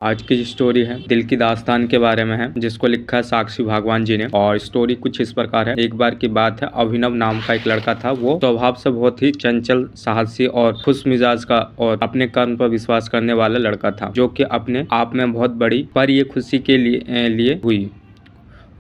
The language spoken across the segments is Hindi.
आज की स्टोरी है दिल की दास्तान के बारे में है, जिसको लिखा है साक्षी भागवान जी ने। और स्टोरी कुछ इस प्रकार है। एक बार की बात है, अभिनव नाम का एक लड़का था। वो स्वभाव से बहुत ही चंचल, साहसी और खुश मिजाज का और अपने कर्म पर विश्वास करने वाला लड़का था, जो कि अपने आप में बहुत बड़ी पर ये खुशी के लिए हुई।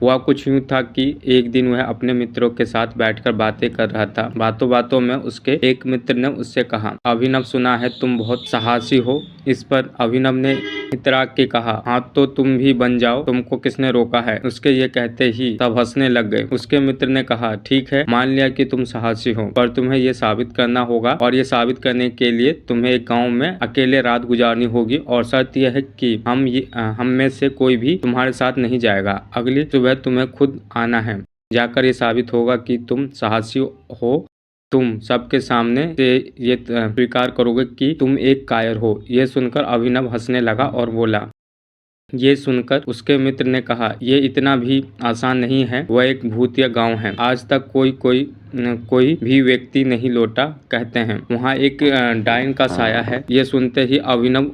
हुआ कुछ यूं था कि एक दिन वह अपने मित्रों के साथ बैठकर बातें कर रहा था। बातों बातों में उसके एक मित्र ने उससे कहा, अभिनव, सुना है तुम बहुत साहसी हो। इस पर अभिनव ने इतरा के कहा, हाँ तो तुम भी बन जाओ, तुमको किसने रोका है। उसके ये कहते ही सब हंसने लग गए। उसके मित्र ने कहा, ठीक है, मान लिया कि तुम साहसी हो, पर तुम्हें ये साबित करना होगा, और ये साबित करने के लिए तुम्हें एक गाँव में अकेले रात गुजारनी होगी, और शर्त यह है कि हम में से कोई भी तुम्हारे साथ नहीं जाएगा। अगली सुबह तुम्हें खुद आना है। जाकर ये साबित होगा कि तुम साहसी हो। तुम सबके सामने से ये स्वीकार करोगे कि तुम एक कायर हो। यह सुनकर अभिनव हंसने लगा और बोला। ये सुनकर उसके मित्र ने कहा, ये इतना भी आसान नहीं है। वह एक भूतिया गांव है। आज तक कोई भी व्यक्ति नहीं लौटा, कहते हैं वहाँ एक डायन का साया है। ये सुनते ही अभिनव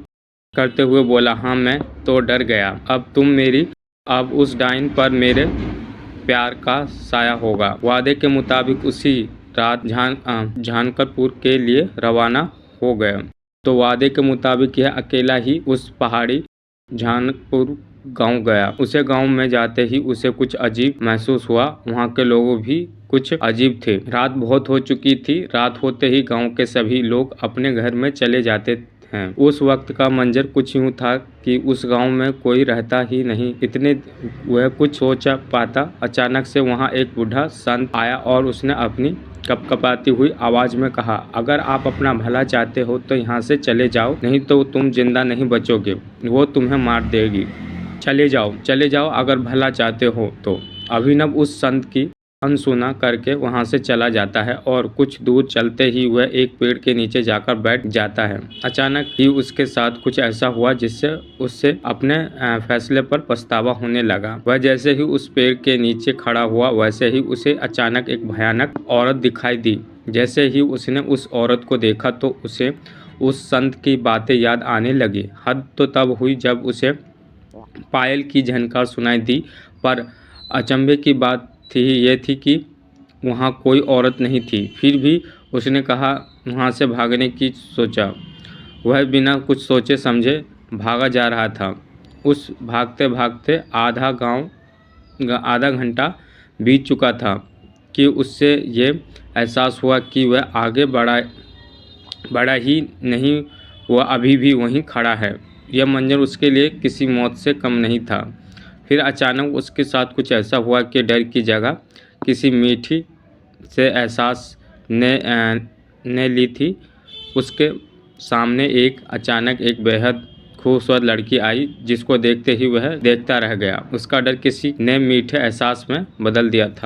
करते हुए बोला, हाँ मैं तो डर गया। अब उस डाइन पर मेरे प्यार का साया होगा। वादे के मुताबिक उसी रात जानकरपुर के लिए रवाना हो गए। तो वादे के मुताबिक यह अकेला ही उस पहाड़ी जानकपुर गांव गया। उसे गांव में जाते ही उसे कुछ अजीब महसूस हुआ। वहां के लोग भी कुछ अजीब थे। रात बहुत हो चुकी थी। रात होते ही गांव के सभी लोग अपने घर में चले जाते हैं। उस वक्त का मंजर कुछ यूं था कि उस गांव में कोई रहता ही नहीं। इतने वह कुछ सोच पाता, अचानक से वहां एक बूढ़ा संत आया और उसने अपनी कपकपाती हुई आवाज में कहा, अगर आप अपना भला चाहते हो तो यहाँ से चले जाओ, नहीं तो तुम जिंदा नहीं बचोगे। वो तुम्हें मार देगी। चले जाओ अगर भला चाहते हो तो। अभिनव उस संत की अनसुना करके वहां से चला जाता है और कुछ दूर चलते ही वह एक पेड़ के नीचे जाकर बैठ जाता है। अचानक ही उसके साथ कुछ ऐसा हुआ जिससे उससे अपने फैसले पर पछतावा होने लगा। वह जैसे ही उस पेड़ के नीचे खड़ा हुआ, वैसे ही उसे अचानक एक भयानक औरत दिखाई दी। जैसे ही उसने उस औरत को देखा तो उसे उस संत की बातें याद आने लगी। हद तो तब हुई जब उसे पायल की झनकार सुनाई दी, पर अचंभे की बात ये थी कि वहाँ कोई औरत नहीं थी। फिर भी उसने कहा, वहाँ से भागने की सोचा। वह बिना कुछ सोचे समझे भागा जा रहा था। उस भागते भागते आधा घंटा बीत चुका था कि उससे ये एहसास हुआ कि वह आगे बढ़ा ही नहीं, वह अभी भी वहीं खड़ा है। यह मंजर उसके लिए किसी मौत से कम नहीं था। फिर अचानक उसके साथ कुछ ऐसा हुआ कि डर की जगह किसी मीठी से एहसास ने ली थी। उसके सामने अचानक एक बेहद खूबसूरत लड़की आई, जिसको देखते ही वह देखता रह गया। उसका डर किसी ने मीठे एहसास में बदल दिया था।